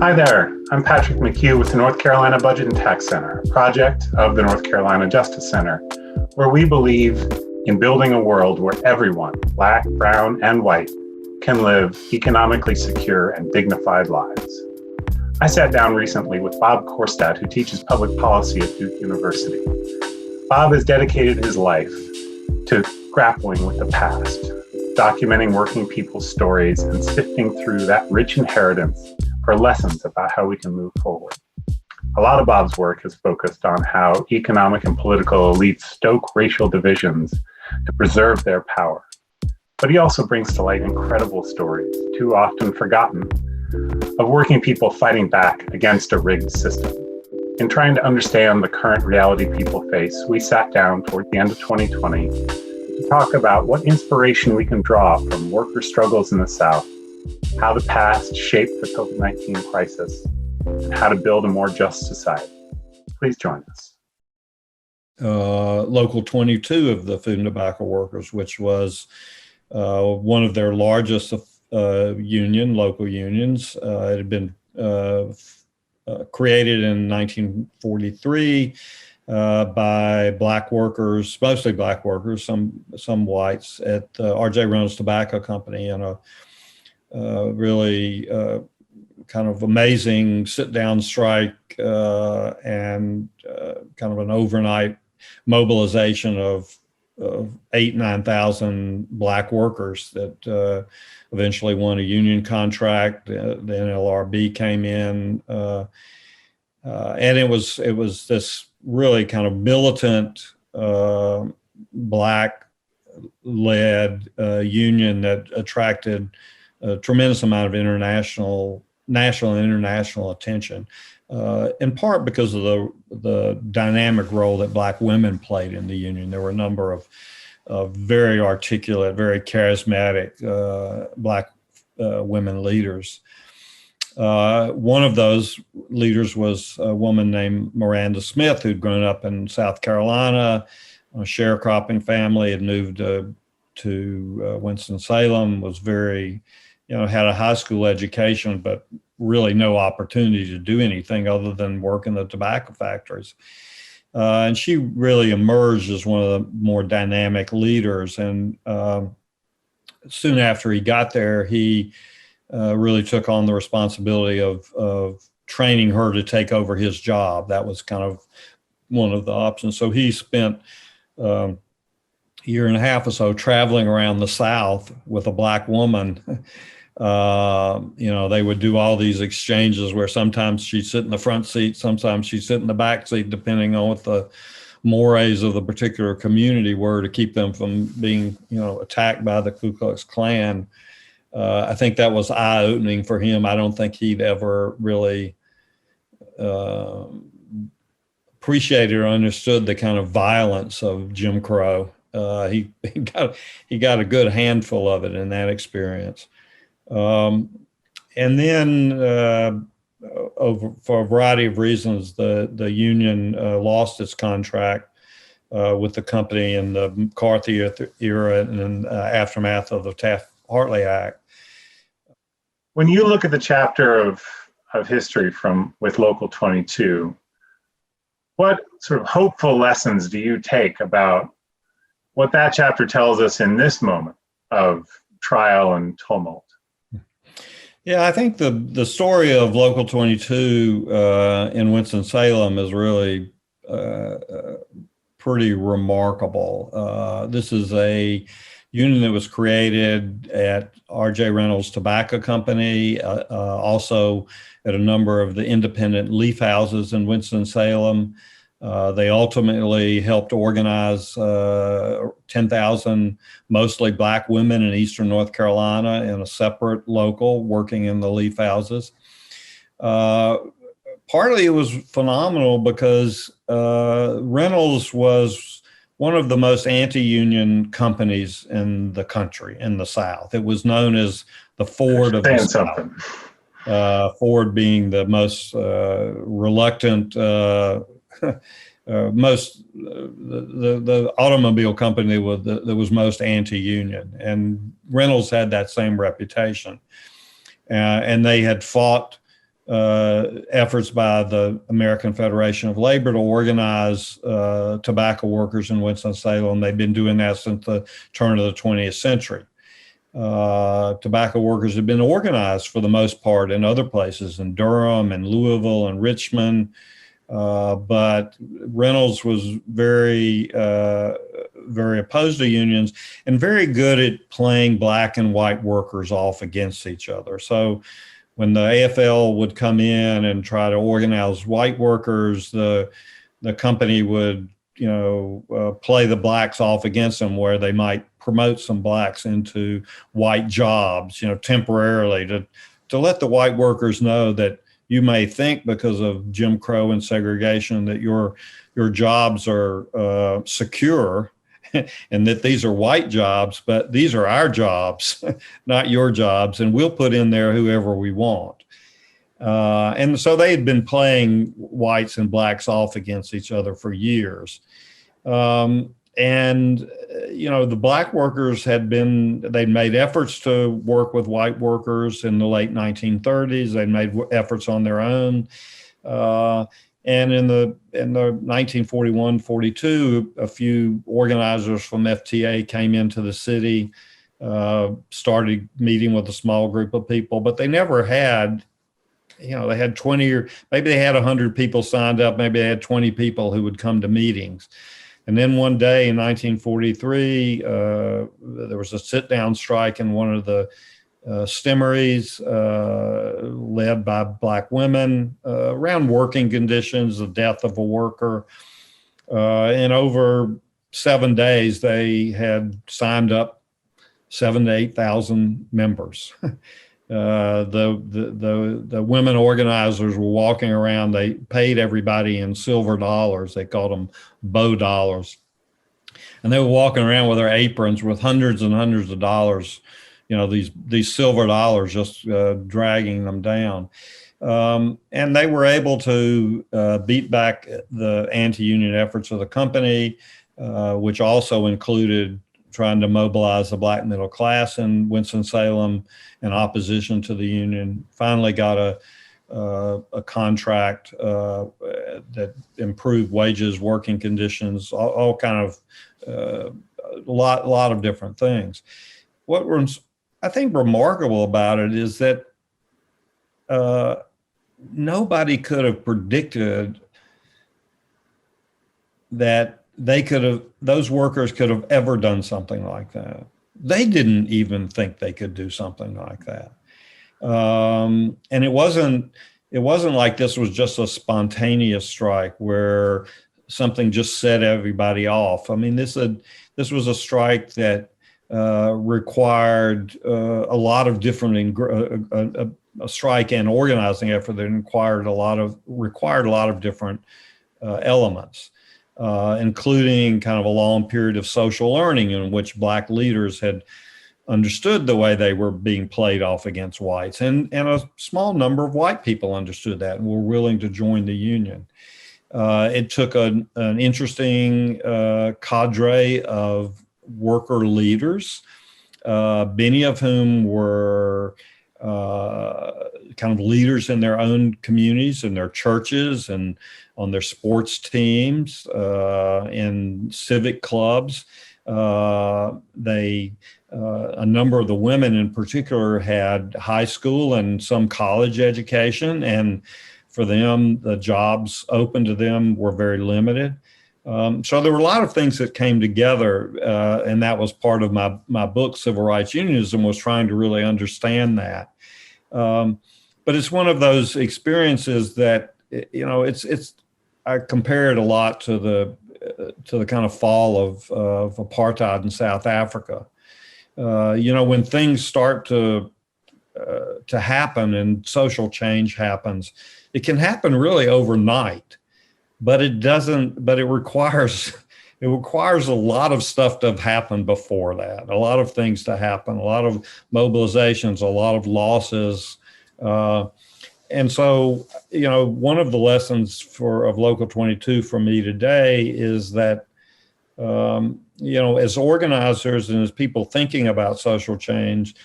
Hi there, I'm Patrick McHugh with the North Carolina Budget and Tax Center, a project of the North Carolina Justice Center, where we believe in building a world where everyone, Black, brown, and white, can live economically secure and dignified lives. I sat down recently with Bob Korstad, who teaches public policy at Duke University. Bob has dedicated his life to grappling with the past, documenting working people's stories and sifting through that rich inheritance for lessons about how we can move forward. A lot of Bob's work has focused on how economic and political elites stoke racial divisions to preserve their power. But he also brings to light incredible stories, too often forgotten, of working people fighting back against a rigged system. In trying to understand the current reality people face, we sat down toward the end of 2020 to talk about what inspiration we can draw from worker struggles in the South, how the past shaped the COVID-19 crisis, and how to build a more just society. Please join us. Local 22 of the Food and Tobacco Workers, which was one of their largest local unions. It had been created in 1943 by Black workers, mostly Black workers, some whites, at R.J. Reynolds Tobacco Company, and a really kind of amazing sit-down strike and kind of an overnight mobilization of 9,000 Black workers that eventually won a union contract. The NLRB came in, and it was this really kind of militant Black-led union that attracted a tremendous amount of national and international attention, in part because of the dynamic role that Black women played in the union. There were a number of very articulate, very charismatic Black women leaders. One of those leaders was a woman named Miranda Smith, who'd grown up in South Carolina, a sharecropping family, had moved to Winston-Salem, was very, had a high school education, but really no opportunity to do anything other than work in the tobacco factories. And she really emerged as one of the more dynamic leaders. And soon after he got there, he really took on the responsibility of training her to take over his job. That was kind of one of the options. So he spent a year and a half or so traveling around the South with a Black woman. They would do all these exchanges where sometimes she'd sit in the front seat, sometimes she'd sit in the back seat, depending on what the mores of the particular community were, to keep them from being, attacked by the Ku Klux Klan. I think that was eye-opening for him. I don't think he'd ever really appreciated or understood the kind of violence of Jim Crow. He got a good handful of it in that experience. And then for a variety of reasons, the union lost its contract with the company in the McCarthy era and in aftermath of the Taft-Hartley Act. When you look at the chapter of history with Local 22, what sort of hopeful lessons do you take about what that chapter tells us in this moment of trial and tumult? Yeah, I think the story of Local 22 in Winston-Salem is really pretty remarkable. This is a union that was created at R.J. Reynolds Tobacco Company, also at a number of the independent leaf houses in Winston-Salem. They ultimately helped organize 10,000 mostly Black women in Eastern North Carolina in a separate local working in the leaf houses. Partly it was phenomenal because Reynolds was one of the most anti-union companies in the country, in the South. It was known as the Ford of the South. Ford being the most reluctant, the automobile company that was most anti-union, and Reynolds had that same reputation, and they had fought efforts by the American Federation of Labor to organize tobacco workers in Winston-Salem. They've been doing that since the turn of the 20th century. Tobacco workers have been organized for the most part in other places, in Durham and Louisville and Richmond. But Reynolds was very opposed to unions and very good at playing black and white workers off against each other. So when the AFL would come in and try to organize white workers, the company would, play the blacks off against them, where they might promote some blacks into white jobs, temporarily to let the white workers know that you may think, because of Jim Crow and segregation, that your jobs are secure and that these are white jobs, but these are our jobs, not your jobs, and we'll put in there whoever we want. And so they had been playing whites and blacks off against each other for years. The black workers they'd made efforts to work with white workers in the late 1930s. They made efforts on their own. And in the 1941-42, a few organizers from FTA came into the city, started meeting with a small group of people, but they never had, they had 20 or maybe they had 100 people signed up. Maybe they had 20 people who would come to meetings. And then one day in 1943, there was a sit-down strike in one of the stimmeries led by black women around working conditions, the death of a worker. And over 7 days, they had signed up 7,000 to 8,000 members. The women organizers were walking around. They paid everybody in silver dollars. They called them bow dollars. And they were walking around with their aprons with hundreds and hundreds of dollars, these silver dollars just dragging them down. And they were able to beat back the anti-union efforts of the company, which also included trying to mobilize the black middle class in Winston-Salem in opposition to the union. Finally got a contract that improved wages, working conditions, all kind of a lot of different things. What was, I think, remarkable about it is that nobody could have predicted that those workers could have ever done something like that. They didn't even think they could do something like that. And it wasn't like this was just a spontaneous strike where something just set everybody off. I mean, this was a strike that required a lot of different a strike and organizing effort that required a lot of different elements. Including kind of a long period of social learning in which black leaders had understood the way they were being played off against whites. And a small number of white people understood that and were willing to join the union. It took an interesting cadre of worker leaders, many of whom were kind of leaders in their own communities, in their churches, and on their sports teams, in civic clubs. A number of the women in particular had high school and some college education, and for them, the jobs open to them were very limited. So there were a lot of things that came together, and that was part of my book, Civil Rights Unionism, was trying to really understand that. But it's one of those experiences that, I compare it a lot to the kind of fall of apartheid in South Africa. When things start to happen and social change happens, it can happen really overnight, but it requires a lot of stuff to have happened before that, a lot of things to happen, a lot of mobilizations, a lot of losses. And so, one of the lessons of Local 22 for me today is that, as organizers and as people thinking about social change,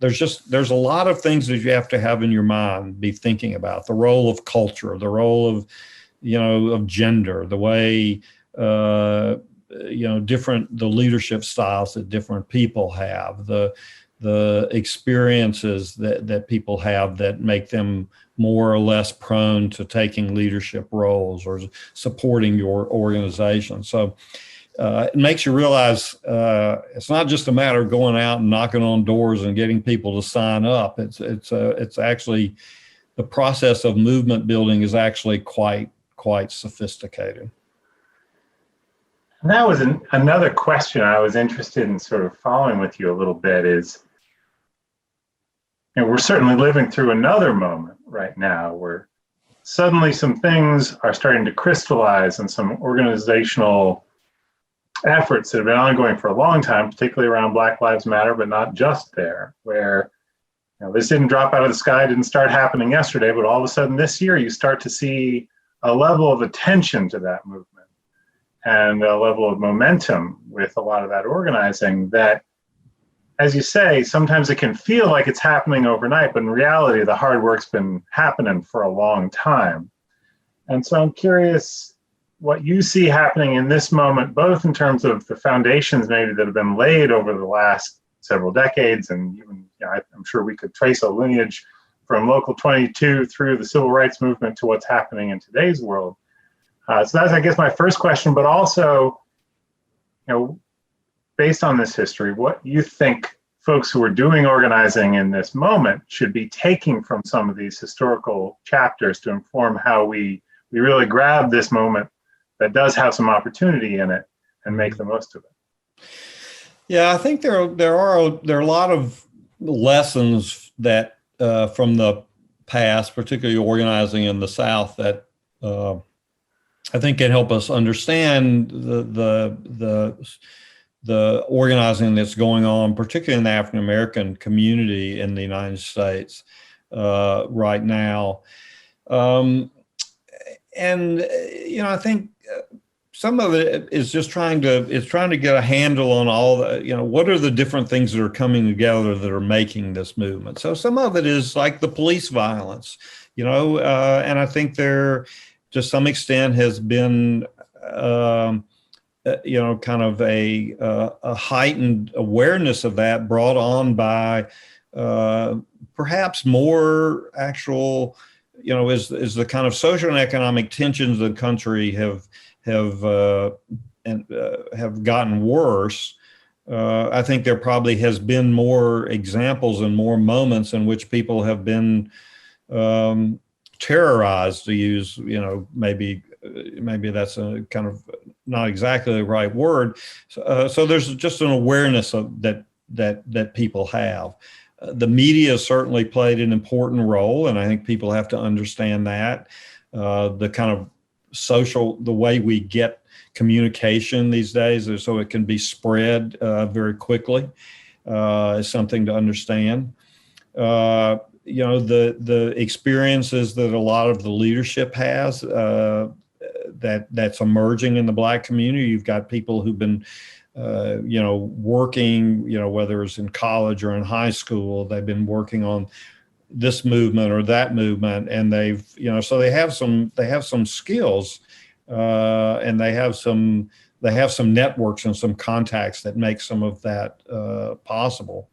there's a lot of things that you have to have in your mind, be thinking about the role of culture, the role of, of gender, the way, the leadership styles that different people have, the experiences that people have that make them more or less prone to taking leadership roles or supporting your organization. So it makes you realize it's not just a matter of going out and knocking on doors and getting people to sign up. It's actually, the process of movement building is actually quite sophisticated. And that was another question I was interested in sort of following with you a little bit is, we're certainly living through another moment right now where suddenly some things are starting to crystallize and some organizational efforts that have been ongoing for a long time, particularly around Black Lives Matter, but not just there, where this didn't drop out of the sky, didn't start happening yesterday, but all of a sudden this year you start to see a level of attention to that movement and a level of momentum with a lot of that organizing that, as you say, sometimes it can feel like it's happening overnight, but in reality, the hard work's been happening for a long time. And so I'm curious what you see happening in this moment, both in terms of the foundations maybe that have been laid over the last several decades, and even, I'm sure we could trace a lineage from Local 22 through the civil rights movement to what's happening in today's world. So that's, I guess, my first question, but also, based on this history, what you think folks who are doing organizing in this moment should be taking from some of these historical chapters to inform how we really grab this moment that does have some opportunity in it and make the most of it. Yeah, I think there are a lot of lessons that from the past, particularly organizing in the South, that I think can help us understand the organizing that's going on, particularly in the African American community in the United States right now. I think some of it is just trying to get a handle on all the, what are the different things that are coming together that are making this movement. So some of it is like the police violence, and I think there, to some extent, has been, kind of a heightened awareness of that brought on by perhaps more actual, as the kind of social and economic tensions of the country have gotten worse. I think there probably has been more examples and more moments in which people have been terrorized, to use, maybe that's a kind of not exactly the right word. So there's just an awareness of that people have. The media certainly played an important role, and I think people have to understand that. The kind of the way we get communication these days, so it can be spread very quickly, is something to understand. The experiences that a lot of the leadership has that's emerging in the Black community. You've got people who've been, working, whether it's in college or in high school, they've been working on this movement or that movement, and they've, so they have some skills, and they have some networks and some contacts that make some of that possible.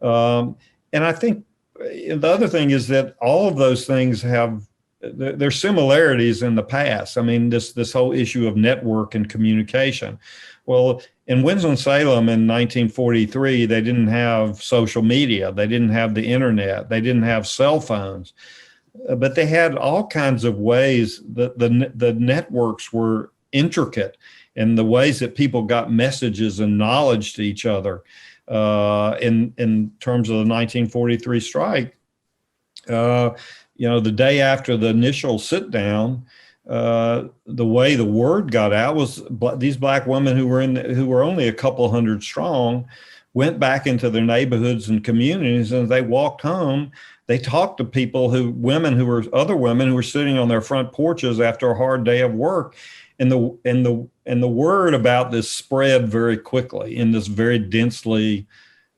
And I think the other thing is that all of those things have their similarities in the past. I mean, this whole issue of network and communication. Well, in Winston-Salem in 1943, they didn't have social media. They didn't have the internet. They didn't have cell phones. But they had all kinds of ways that the networks were intricate in the ways that people got messages and knowledge to each other. In terms of the 1943 strike, the day after the initial sit down, the way the word got out was these Black women who were only a couple hundred strong went back into their neighborhoods and communities, and they walked home. They talked to other women who were sitting on their front porches after a hard day of work, and the word about this spread very quickly in this very densely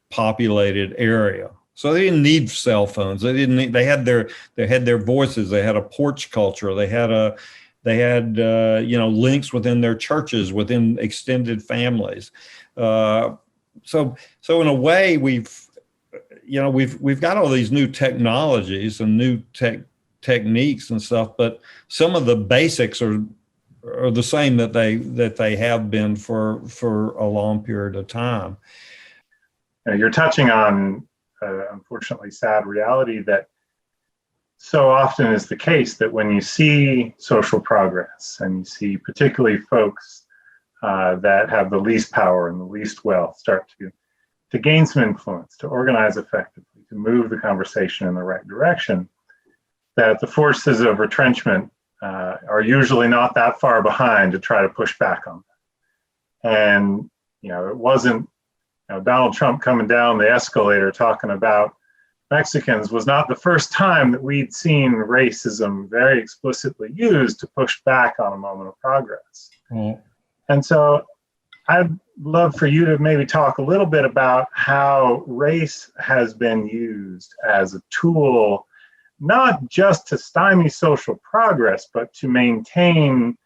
populated area. So they didn't need cell phones. They didn't need, they had their voices. They had a porch culture. They had links within their churches, within extended families. So in a way, we've got all these new technologies and new techniques and stuff, but some of the basics are the same that they have been for a long period of time. You're touching on unfortunately sad reality that so often is the case, that when you see social progress and you see particularly folks that have the least power and the least wealth start to gain some influence, to organize effectively, to move the conversation in the right direction, that the forces of retrenchment are usually not that far behind to try to push back on them. And it wasn't Donald Trump coming down the escalator talking about Mexicans was not the first time that we'd seen racism very explicitly used to push back on a moment of progress. Mm. And so I'd love for you to maybe talk a little bit about how race has been used as a tool, not just to stymie social progress, but to maintain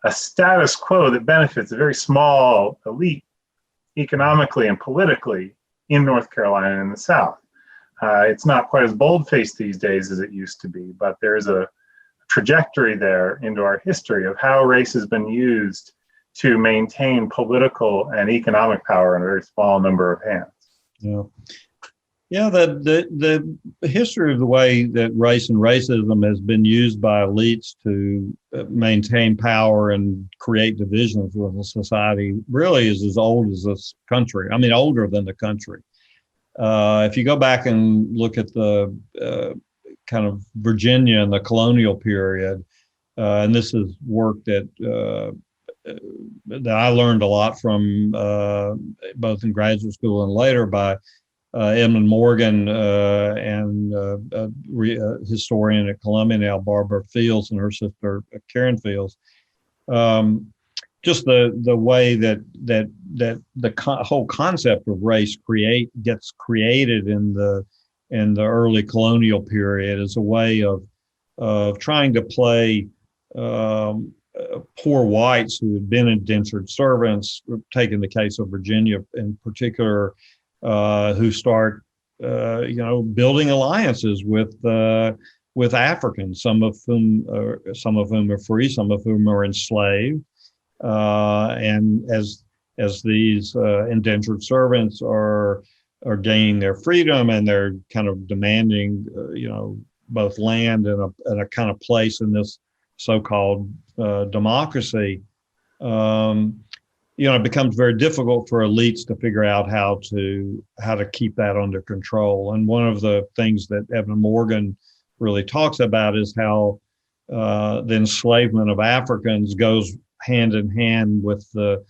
a status quo that benefits a very small elite economically and politically in North Carolina and in the South. It's not quite as bold-faced these days as it used to be, but there's a trajectory there into our history of how race has been used to maintain political and economic power in a very small number of hands. Yeah. The history of the way that race and racism has been used by elites to maintain power and create divisions within society really is as old as this country. I mean, older than the country. If you go back and look at the kind of Virginia and the colonial period, and this is work that I learned a lot from both in graduate school and later by Edmund Morgan and a historian at Columbia now, Barbara Fields, and her sister Karen Fields. Just the way that the whole concept of race gets created in the early colonial period as a way of trying to play poor whites who had been indentured servants, taking the case of Virginia in particular, who start building alliances with Africans, some of whom are free, some of whom are enslaved. And as these indentured servants are gaining their freedom and they're kind of demanding, both land and a kind of place in this so-called democracy, it becomes very difficult for elites to figure out how to keep that under control. And one of the things that Evan Morgan really talks about is how the enslavement of Africans goes hand in hand with the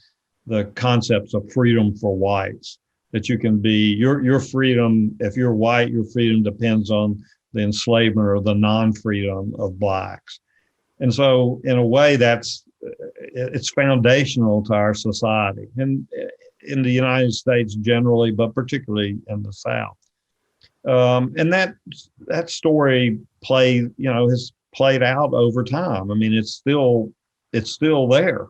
concepts of freedom for whites. That you can be your freedom, if you're white, your freedom depends on the enslavement or the non-freedom of blacks. And so in a way it's foundational to our society, and in the United States generally, but particularly in the South. And that story has played out over time. I mean, it's still there.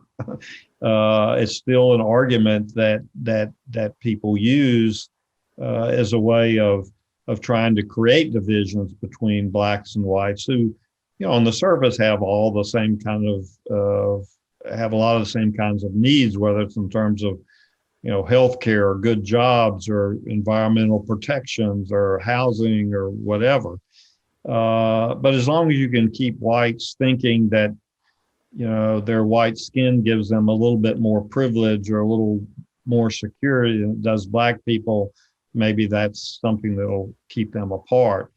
It's still an argument that people use as a way of trying to create divisions between blacks and whites who, on the surface have all the same kind of have a lot of the same kinds of needs, whether it's in terms of healthcare or good jobs or environmental protections or housing or whatever. But as long as you can keep whites thinking that their white skin gives them a little bit more privilege or a little more security than it does black people, maybe that's something that'll keep them apart.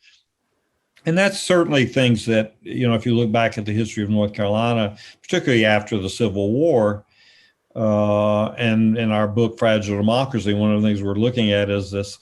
And that's certainly things that, if you look back at the history of North Carolina, particularly after the Civil War, and in our book, Fragile Democracy, one of the things we're looking at is this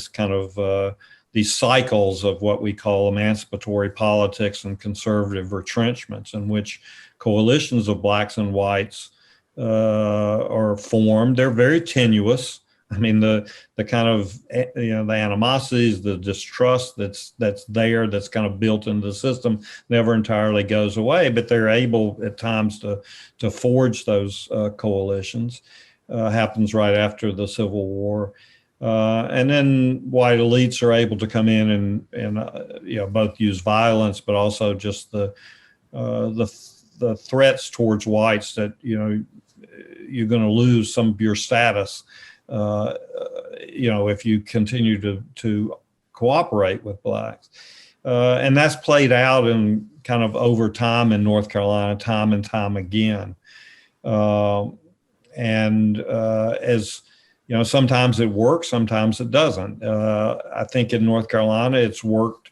kind of these cycles of what we call emancipatory politics and conservative retrenchments, in which coalitions of blacks and whites are formed. They're very tenuous. I mean, the kind of, the animosities, the distrust that's there, that's kind of built into the system, never entirely goes away. But they're able at times to forge those coalitions. Happens right after the Civil War. And then white elites are able to come in and both use violence, but also just the threats towards whites that you're going to lose some of your status, if you continue to cooperate with blacks, and that's played out in kind of over time in North Carolina, time and time again, as sometimes it works, sometimes it doesn't. I think in North Carolina, it's worked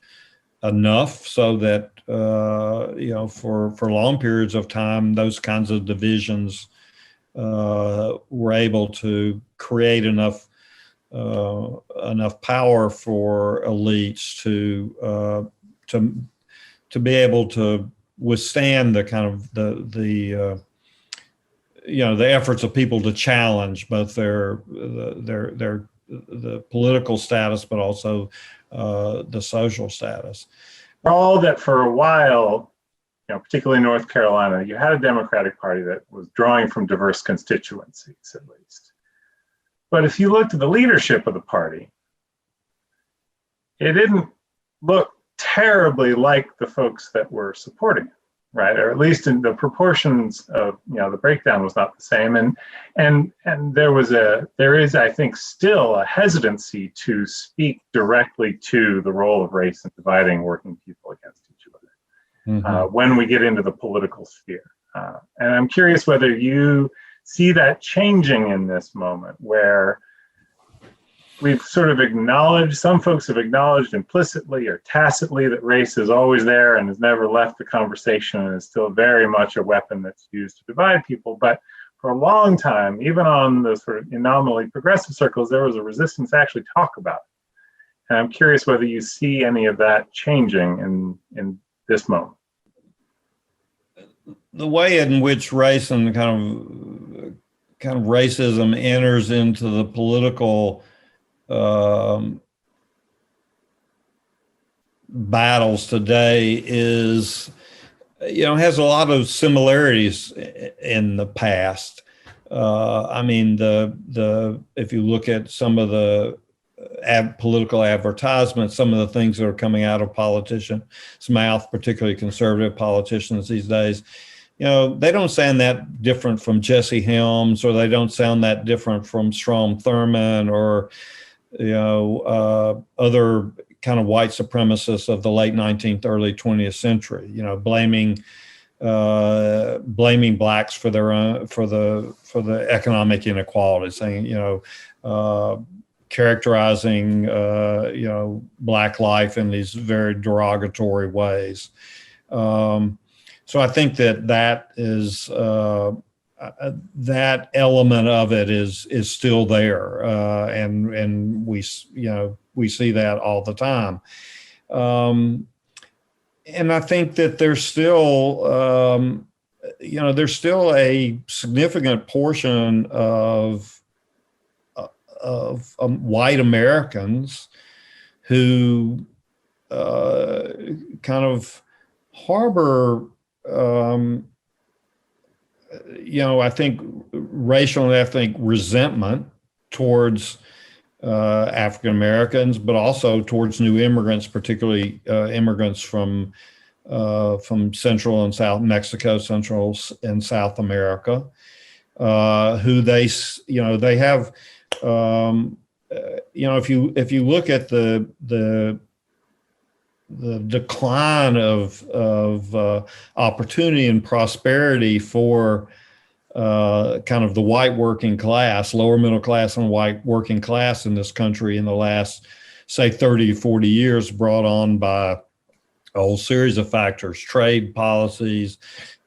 enough so that, for long periods of time, those kinds of divisions were able to create enough power for elites to be able to withstand the kind of the efforts of people to challenge both their the political status, but also the social status. All that for a while, particularly in North Carolina, you had a Democratic Party that was drawing from diverse constituencies, at least. But if you looked at the leadership of the party, it didn't look terribly like the folks that were supporting it, right? Or at least in the proportions of, the breakdown was not the same. And there is, I think, still a hesitancy to speak directly to the role of race in dividing working people against each other. Mm-hmm. When we get into the political sphere. And I'm curious whether you see that changing in this moment, where we've sort of acknowledged, some folks have acknowledged implicitly or tacitly that race is always there and has never left the conversation and is still very much a weapon that's used to divide people. But for a long time, even on the sort of nominally progressive circles, there was a resistance to actually talk about it. And I'm curious whether you see any of that changing in this moment. The way in which race and kind of racism enters into the political battles today is, has a lot of similarities in the past. I mean, if you look at some of the political advertisements, some of the things that are coming out of politicians' mouth, particularly conservative politicians these days, they don't sound that different from Jesse Helms, or they don't sound that different from Strom Thurmond, or other kind of white supremacists of the late 19th, early 20th century. Blaming blacks for their own, for the economic inequality, saying characterizing black life in these very derogatory ways. So I think that is that element of it is still there, and we see that all the time. And I think that there's still a significant portion of white Americans who kind of harbor, I think, racial and ethnic resentment towards African Americans, but also towards new immigrants, particularly immigrants from Central and South Mexico, Central and South America, who they have. If you look at the decline of opportunity and prosperity for kind of the white working class, lower middle class and white working class in this country in the last, say, 30, 40 years, brought on by a whole series of factors: trade policies,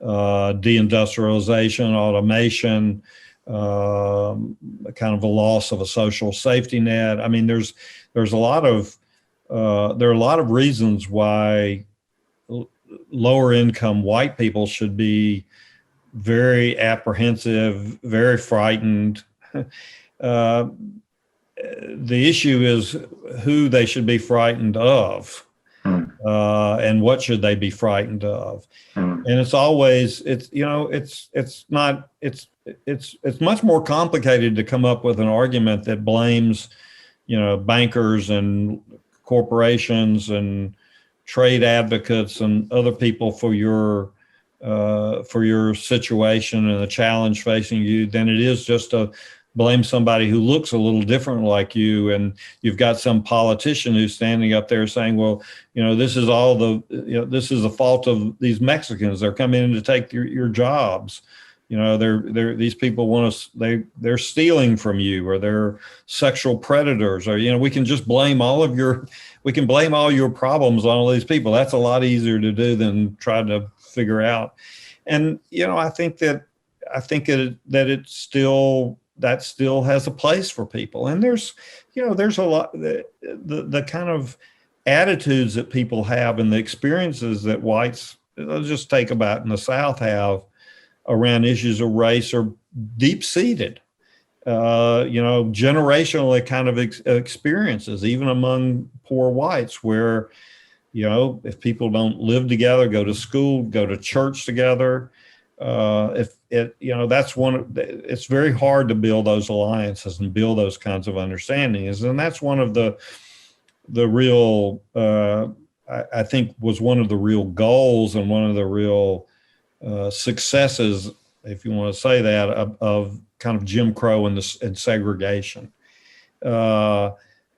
deindustrialization, automation, kind of a loss of a social safety net. I mean, there are a lot of reasons why lower income white people should be very apprehensive, very frightened. the issue is who they should be frightened of, and what should they be frightened of. And it's always, it's much more complicated to come up with an argument that blames, bankers and corporations and trade advocates and other people for your situation and the challenge facing you than it is just to blame somebody who looks a little different like you, and you've got some politician who's standing up there saying, well, this is this is the fault of these Mexicans. They're coming in to take your jobs. These people they're stealing from you, or they're sexual predators, or we can just blame all your problems on all these people. That's a lot easier to do than try to figure out. And I think that that still has a place for people. And there's a lot, the kind of attitudes that people have and the experiences that whites, let's just take about in the South, have around issues of race are deep-seated, generational kind of experiences, even among poor whites, where, if people don't live together, go to school, go to church together, it's very hard to build those alliances and build those kinds of understandings. And that's one of the real, I think was one of the real goals and one of the real successes, if you want to say that, of kind of Jim Crow and segregation.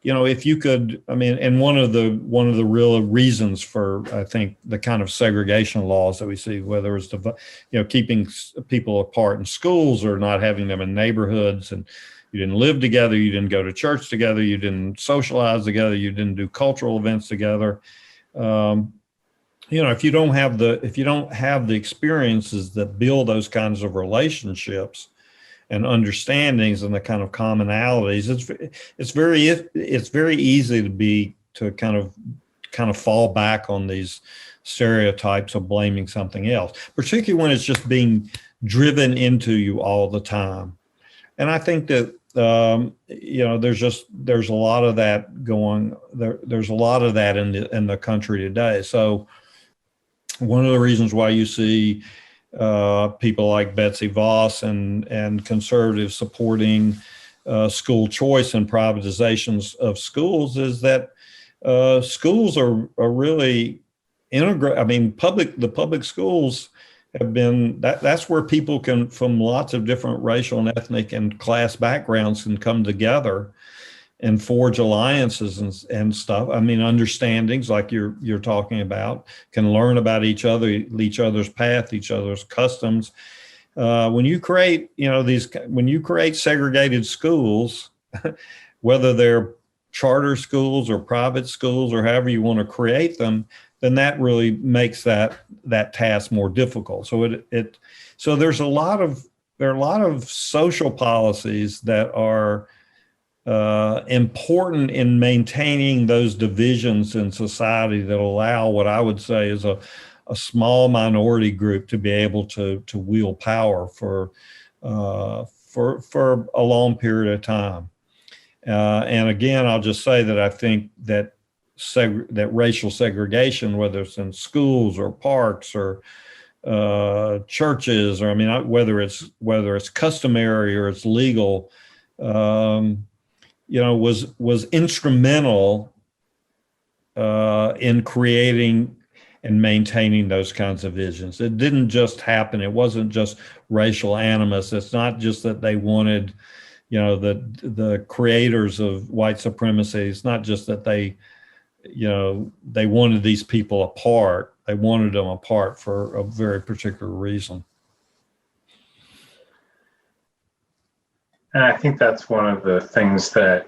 If you could, and one of the real reasons for, I think, the kind of segregation laws that we see, whether it's keeping people apart in schools or not having them in neighborhoods, and you didn't live together, you didn't go to church together, you didn't socialize together, you didn't do cultural events together. If you don't have the experiences that build those kinds of relationships and understandings and the kind of commonalities, it's very easy to kind of fall back on these stereotypes of blaming something else, particularly when it's just being driven into you all the time. And I think that there's a lot of that going there. There's a lot of that in the country today. So one of the reasons why you see people like Betsy Voss and conservatives supporting school choice and privatizations of schools is that schools are really integrated. The public schools have been, that's where people can, from lots of different racial and ethnic and class backgrounds, can come together and forge alliances and stuff. Understandings like you're talking about, can learn about each other's path, each other's customs. When you create, when you create segregated schools, whether they're charter schools or private schools or however you want to create them, then that really makes that task more difficult. So so there are a lot of social policies that are important in maintaining those divisions in society that allow what I would say is a small minority group to be able to wield power for a long period of time. And again, I'll just say that I think that racial segregation, whether it's in schools or parks or churches, or whether it's customary or it's legal, was instrumental in creating and maintaining those kinds of visions. It didn't just happen. It wasn't just racial animus. It's not just that they wanted, the creators of white supremacy. It's not just that they wanted these people apart. They wanted them apart for a very particular reason. And I think that's one of the things that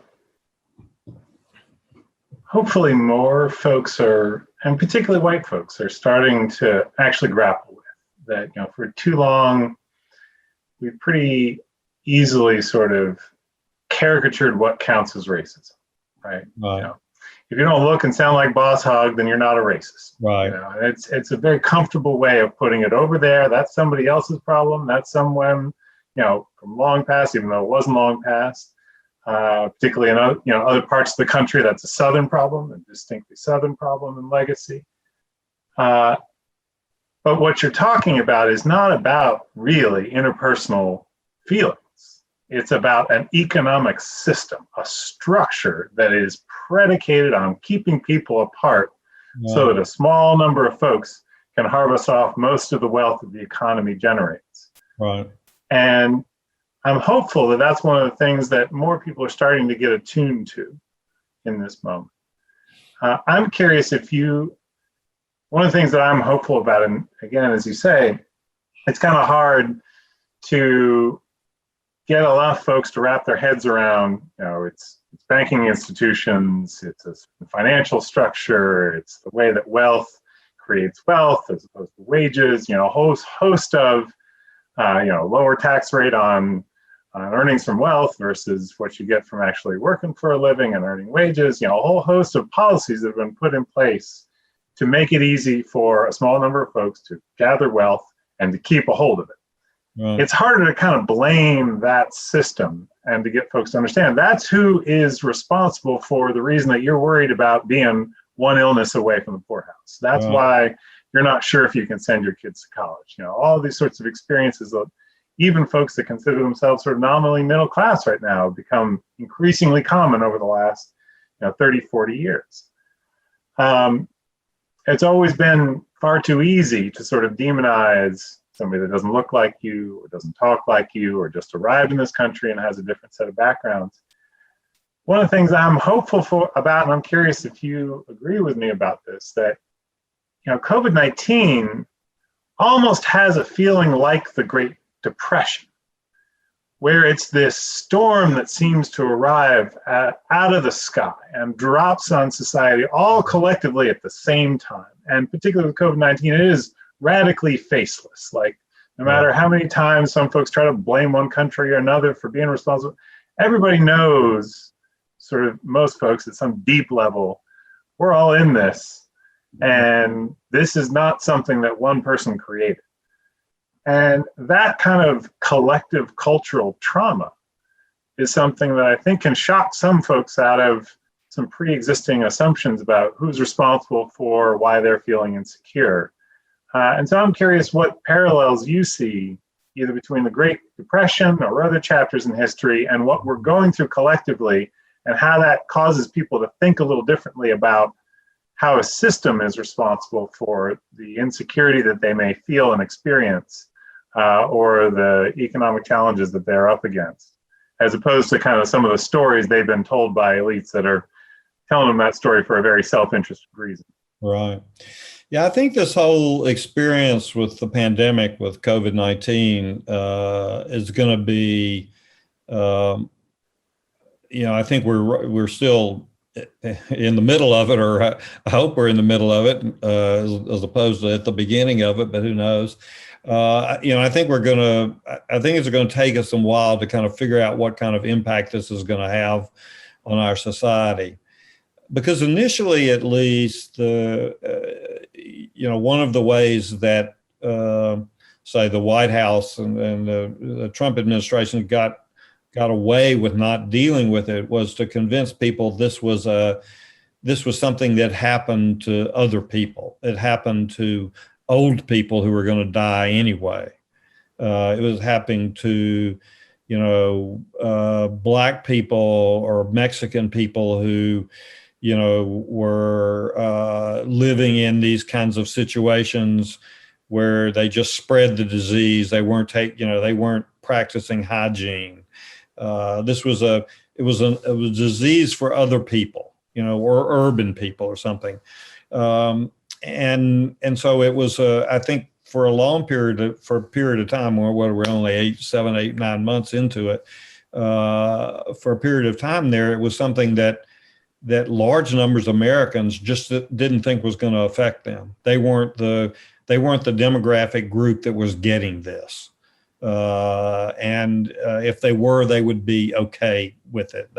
hopefully more folks and particularly white folks, are starting to actually grapple with. That, for too long, we pretty easily sort of caricatured what counts as racism, right? Right. If you don't look and sound like Boss Hogg, then you're not a racist. Right. It's a very comfortable way of putting it over there. That's somebody else's problem. That's someone, from long past, even though it wasn't long past. particularly in other parts of the country. That's a Southern problem, a distinctly Southern problem in legacy. But what you're talking about is not about really interpersonal feelings. It's about an economic system, a structure that is predicated on keeping people apart so that a small number of folks can harvest off most of the wealth that the economy generates. Right. And I'm hopeful that that's one of the things that more people are starting to get attuned to in this moment. I'm curious one of the things that I'm hopeful about, and again, as you say, it's kind of hard to get a lot of folks to wrap their heads around, it's banking institutions, it's a financial structure, it's the way that wealth creates wealth as opposed to wages, a whole host of, lower tax rate on earnings from wealth versus what you get from actually working for a living and earning wages, a whole host of policies that have been put in place to make it easy for a small number of folks to gather wealth and to keep a hold of it. Right. It's harder to kind of blame that system and to get folks to understand that's who is responsible for the reason that you're worried about being one illness away from the poorhouse. That's why you're not sure if you can send your kids to college. All these sorts of experiences that even folks that consider themselves sort of nominally middle class right now have become increasingly common over the last 30, 40 years. It's always been far too easy to sort of demonize somebody that doesn't look like you or doesn't talk like you or just arrived in this country and has a different set of backgrounds. One of the things I'm hopeful about, and I'm curious if you agree with me about this, that COVID-19 almost has a feeling like the Great Depression, where it's this storm that seems to arrive out of the sky and drops on society all collectively at the same time. And particularly with COVID-19, it is radically faceless. Like, no matter how many times some folks try to blame one country or another for being responsible, everybody knows, sort of most folks at some deep level, we're all in this. And this is not something that one person created. And that kind of collective cultural trauma is something that I think can shock some folks out of some pre-existing assumptions about who's responsible for why they're feeling insecure. And so I'm curious what parallels you see either between the Great Depression or other chapters in history and what we're going through collectively, and how that causes people to think a little differently about how a system is responsible for the insecurity that they may feel and experience, or the economic challenges that they're up against, as opposed to kind of some of the stories they've been told by elites that are telling them that story for a very self-interested reason. Right. Yeah, I think this whole experience with the pandemic, with COVID-19, is going to be, I think we're still in the middle of it, or I hope we're in the middle of it, as opposed to at the beginning of it, but who knows? I think it's going to take us a while to kind of figure out what kind of impact this is going to have on our society. Because initially, at least, one of the ways that, say, the White House and the Trump administration got away with not dealing with it was to convince people this was something that happened to other people. It happened to old people who were going to die anyway. It was happening to, Black people or Mexican people who, were living in these kinds of situations where they just spread the disease. They weren't they weren't practicing hygiene. This was a disease for other people, or urban people or something. And so it was, I think, for a period of time, where we're only 7, 8, 9 months into it, for a period of time there, it was something that large numbers of Americans just didn't think was going to affect them. They weren't the demographic group that was getting this. And if they were, they would be okay with it.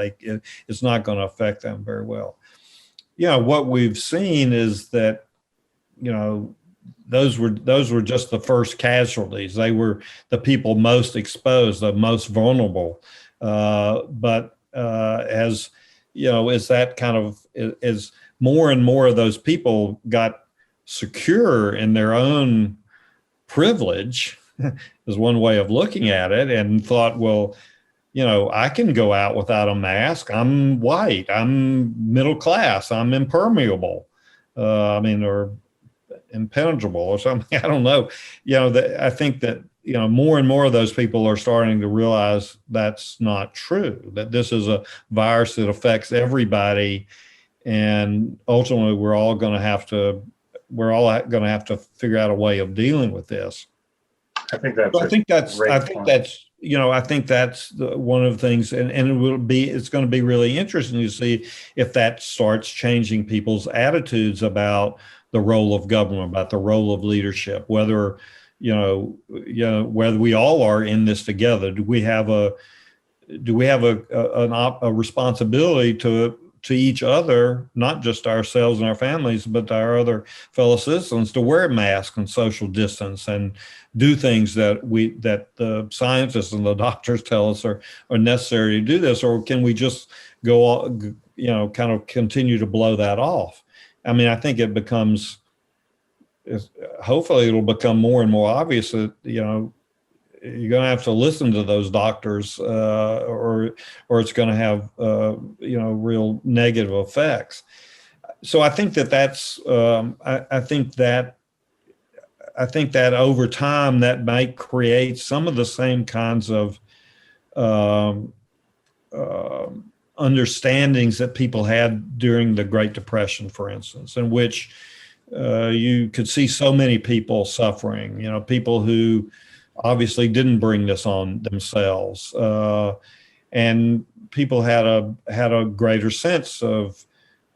It's not going to affect them very well. What we've seen is that, those were just the first casualties. They were the people most exposed, the most vulnerable. But as is that kind of as more and more of those people got secure in their own privilege, is one way of looking at it, and thought, well, I can go out without a mask. I'm white. I'm middle class. I'm impermeable. Or impenetrable or something. I don't know. I think that, more and more of those people are starting to realize that's not true, that this is a virus that affects everybody. And ultimately, we're all going to have to figure out a way of dealing with this. I think that's one of the things, and it's going to be really interesting to see if that starts changing people's attitudes about the role of government, about the role of leadership, whether we all are in this together. Do we have a responsibility to each other, not just ourselves and our families, but to our other fellow citizens, to wear masks and social distance and do things that the scientists and the doctors tell us are necessary to do this? Or can we just go, kind of continue to blow that off? I think hopefully it'll become more and more obvious that, you're going to have to listen to those doctors, or it's going to have, real negative effects. So I think that's, I think that over time that might create some of the same kinds of understandings that people had during the Great Depression, for instance, in which you could see so many people suffering, people who obviously didn't bring this on themselves. And people had a greater sense of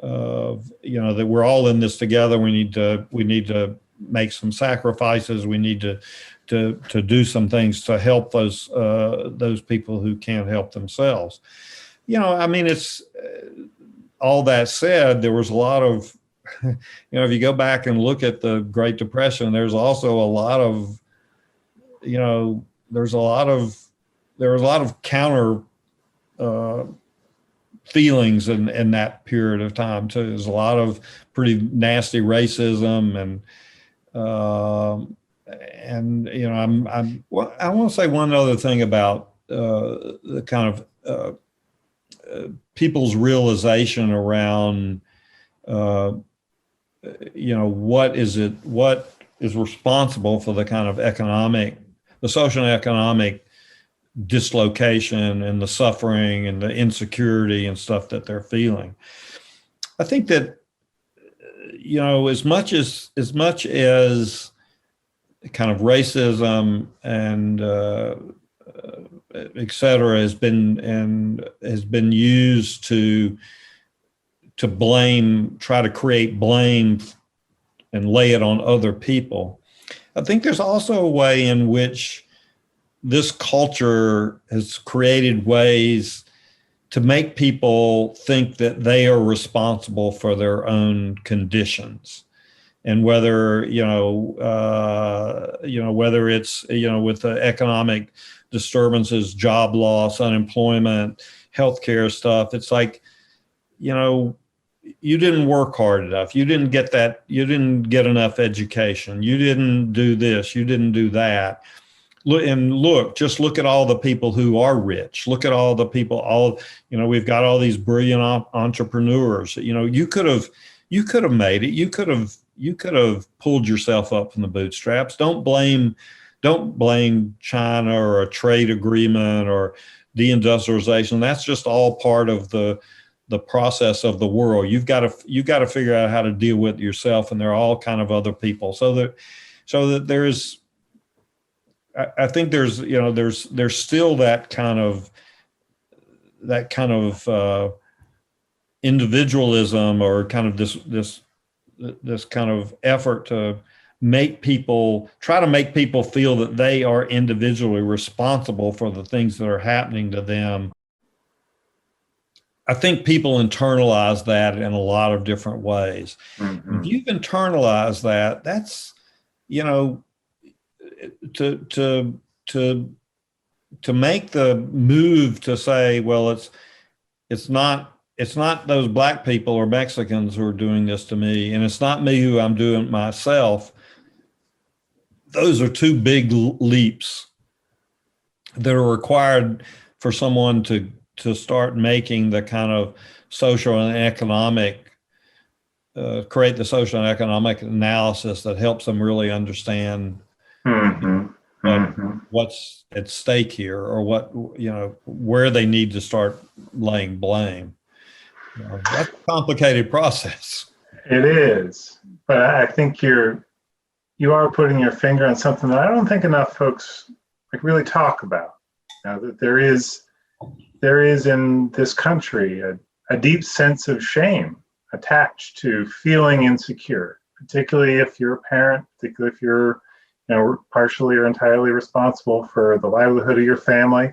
that we're all in this together. We need to make some sacrifices. We need to do some things to help those people who can't help themselves. It's all that said, there was a lot of, if you go back and look at the Great Depression, there's also a lot of, there was a lot of counter feelings in that period of time too. There's a lot of pretty nasty racism I want to say one other thing about the kind of people's realization around what is responsible for the kind of the social and economic dislocation and the suffering and the insecurity and stuff that they're feeling. I think that, as much as kind of racism and et cetera has been used to blame, try to create blame and lay it on other people, I think there's also a way in which this culture has created ways to make people think that they are responsible for their own conditions. And whether, whether it's, with the economic disturbances, job loss, unemployment, healthcare stuff, it's like, you didn't work hard enough. You didn't get that. You didn't get enough education. You didn't do this. You didn't do that. Just look at all the people who are rich. Look at all the people, we've got all these brilliant entrepreneurs. You could have made it. You could have pulled yourself up from the bootstraps. Don't blame China or a trade agreement or deindustrialization. That's just all part of the process of the world. You've got to figure out how to deal with yourself, and there are all kind of other people. So that there's, I think there's still that kind of individualism, or kind of this kind of effort to try to make people feel that they are individually responsible for the things that are happening to them. I think people internalize that in a lot of different ways. Mm-hmm. If you've internalized that, that's, to make the move to say, well, it's not those black people or Mexicans who are doing this to me, and it's not me who I'm doing it myself. Those are two big leaps that are required for someone to start making the kind of social and economic, create the social and economic analysis that helps them really understand what's at stake here, or what, where they need to start laying blame. That's a complicated process. It is, but I think you are putting your finger on something that I don't think enough folks really talk about. That there is in this country a deep sense of shame attached to feeling insecure, particularly if you're a parent, particularly if you're partially or entirely responsible for the livelihood of your family.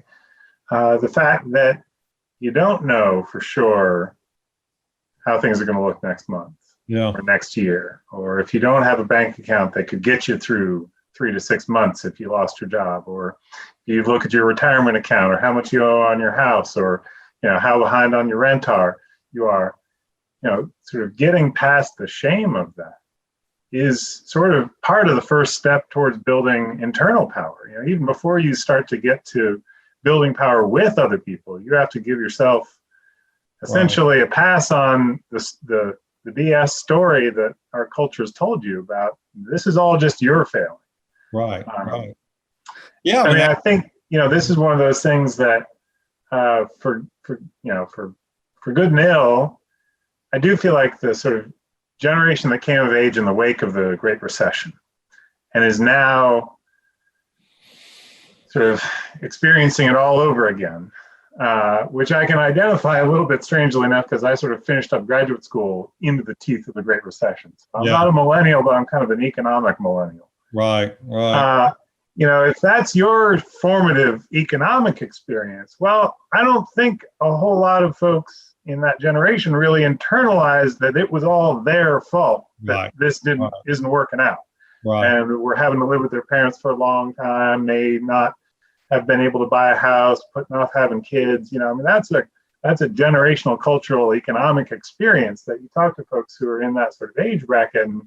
The fact that you don't know for sure how things are going to look next month, or next year, or if you don't have a bank account that could get you through 3 to 6 months if you lost your job, or you look at your retirement account, or how much you owe on your house, or how behind on your rent you are, sort of getting past the shame of that is sort of part of the first step towards building internal power. Even before you start to get to building power with other people, you have to give yourself essentially a pass on the BS story that our culture has told you about. This is all just your failing. Right. Yeah. I think, this is one of those things that for good and ill, I do feel like the sort of generation that came of age in the wake of the Great Recession and is now sort of experiencing it all over again, which I can identify a little bit strangely enough, because I sort of finished up graduate school into the teeth of the Great Recession. So I'm not a millennial, but I'm kind of an economic millennial. Right. If that's your formative economic experience, well, I don't think a whole lot of folks in that generation really internalized that it was all their fault that this isn't working out. And we're having to live with their parents for a long time. May not have been able to buy a house, putting off having kids. That's a generational, cultural, economic experience that you talk to folks who are in that sort of age bracket. And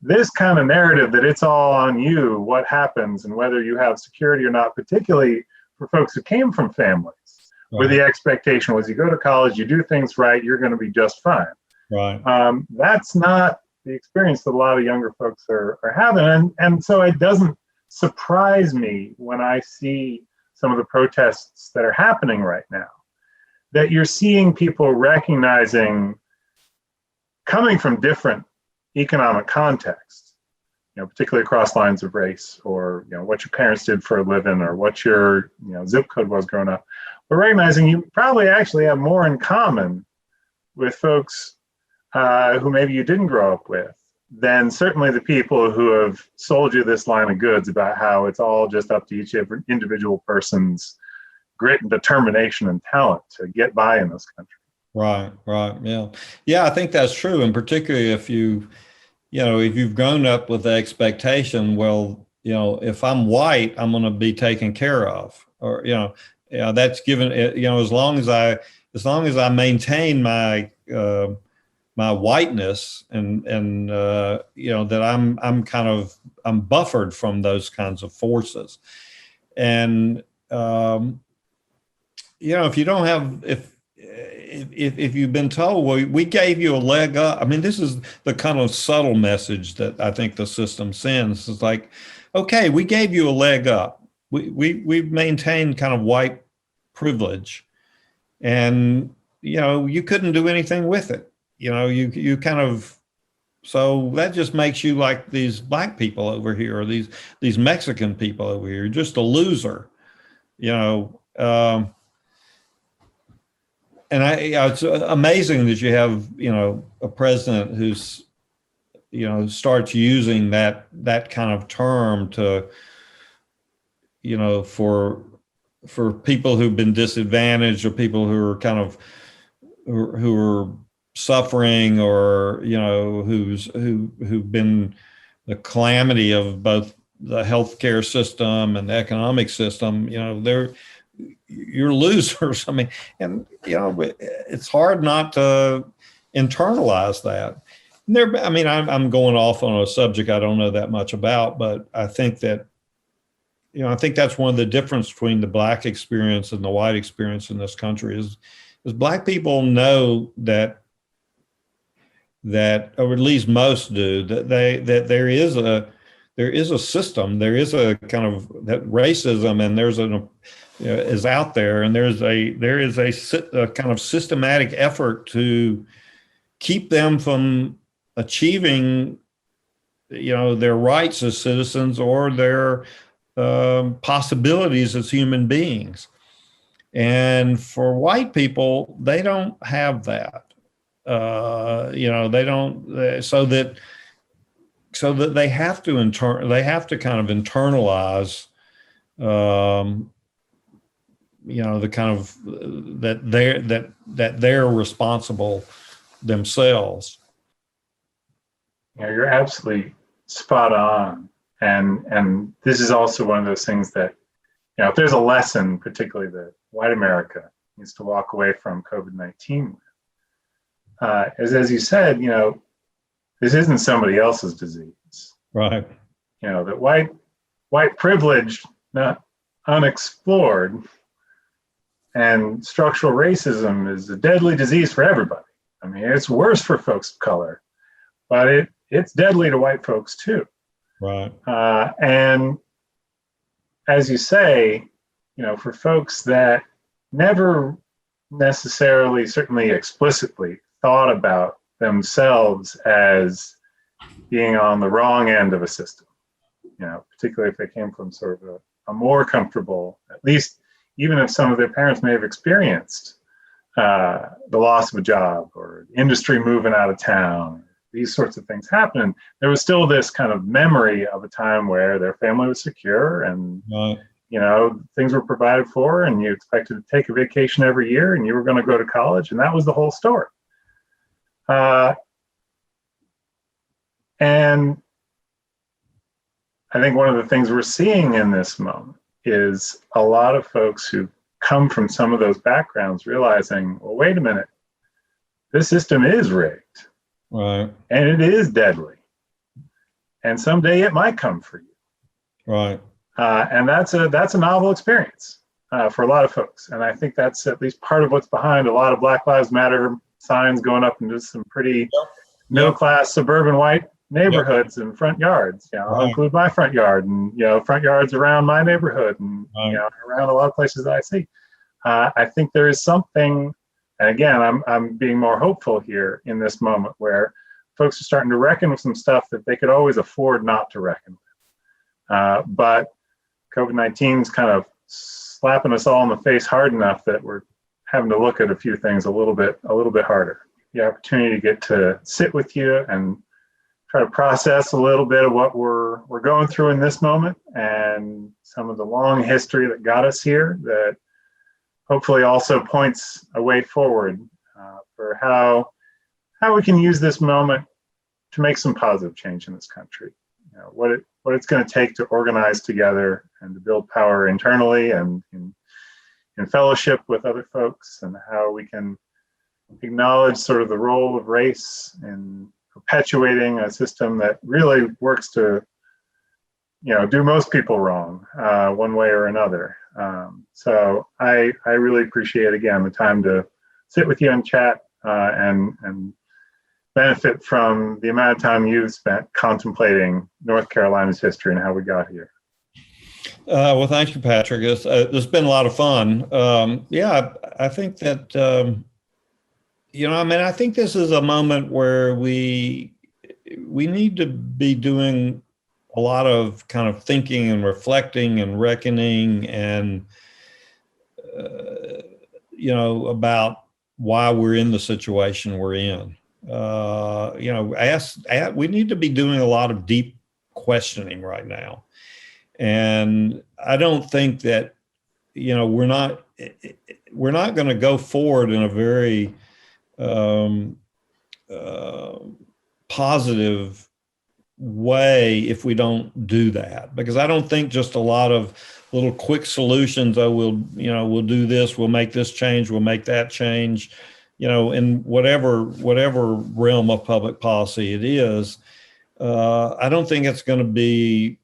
this kind of narrative that it's all on you, what happens and whether you have security or not, particularly for folks who came from families where the expectation was you go to college, you do things right, you're going to be just fine. That's not the experience that a lot of younger folks are having. And so it doesn't surprise me when I see some of the protests that are happening right now, that you're seeing people recognizing, coming from different economic contexts, particularly across lines of race, or what your parents did for a living, or what your zip code was growing up, but recognizing you probably actually have more in common with folks who maybe you didn't grow up with than certainly the people who have sold you this line of goods about how it's all just up to each individual person's grit and determination and talent to get by in this country. Right. Yeah, I think that's true. And particularly if you've grown up with the expectation, well, if I'm white, I'm going to be taken care of, or, that's given, as long as I maintain my, my whiteness and that I'm buffered from those kinds of forces. And, if you don't have, if you've been told, well, we gave you a leg up. This is the kind of subtle message that I think the system sends. It's like, okay, we gave you a leg up. We've maintained kind of white privilege, and you couldn't do anything with it. You kind of, so that just makes you like these black people over here, or these Mexican people over here. You're just a loser, And it's amazing that you have, a president who's, starts using that kind of term to, for people who've been disadvantaged, or people who are kind of, who are suffering, or, who've been the calamity of both the healthcare system and the economic system. you're losers. I mean, and it's hard not to internalize that. I mean, I'm going off on a subject I don't know that much about, but I think that, I think that's one of the difference between the Black experience and the white experience in this country is Black people know that, or at least most do, that there is a system, there is a kind of that racism, and is out there, and there is a kind of systematic effort to keep them from achieving, their rights as citizens or their possibilities as human beings. And for white people, they don't have that. They don't. So that they have to kind of internalize, the kind of that they're responsible themselves. You're absolutely spot on. And this is also one of those things that, if there's a lesson, particularly that white America needs to walk away from COVID-19 with, as you said, this isn't somebody else's disease. Right. That white privilege, not unexplored, and structural racism is a deadly disease for everybody. I mean, it's worse for folks of color, but it's deadly to white folks too. Right. And as you say, for folks that never necessarily, certainly explicitly, thought about themselves as being on the wrong end of a system, particularly if they came from sort of a more comfortable, at least even if some of their parents may have experienced the loss of a job or industry moving out of town, these sorts of things happen, there was still this kind of memory of a time where their family was secure and, things were provided for, and you expected to take a vacation every year, and you were going to go to college, and that was the whole story. And I think one of the things we're seeing in this moment is a lot of folks who come from some of those backgrounds realizing, well, wait a minute, this system is rigged. Right. And it is deadly. And someday it might come for you. Right. And that's a novel experience for a lot of folks. And I think that's at least part of what's behind a lot of Black Lives Matter signs going up into some pretty middle-class suburban white neighborhoods and front yards. I'll include my front yard and, front yards around my neighborhood and, around a lot of places that I see. I think there is something, and again, I'm being more hopeful here in this moment where folks are starting to reckon with some stuff that they could always afford not to reckon with. But COVID-19 is kind of slapping us all in the face hard enough that we're having to look at a few things a little bit harder. The opportunity to get to sit with you and try to process a little bit of what we're going through in this moment and some of the long history that got us here that hopefully also points a way forward for how we can use this moment to make some positive change in this country. What it's going to take to organize together and to build power internally and in fellowship with other folks, and how we can acknowledge sort of the role of race in perpetuating a system that really works to, do most people wrong one way or another. So I really appreciate, again, the time to sit with you and chat and benefit from the amount of time you've spent contemplating North Carolina's history and how we got here. Well, thank you, Patrick. It's been a lot of fun. I think that, I think this is a moment where we need to be doing a lot of kind of thinking and reflecting and reckoning and, about why we're in the situation we're in. We need to be doing a lot of deep questioning right now. And I don't think that, we're not going to go forward in a very positive way if we don't do that, because I don't think just a lot of little quick solutions. Oh, we'll do this, we'll make this change, we'll make that change, in whatever realm of public policy it is. I don't think it's going to be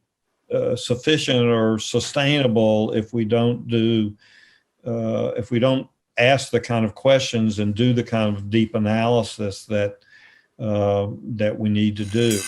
sufficient or sustainable if we don't ask the kind of questions and do the kind of deep analysis that we need to do.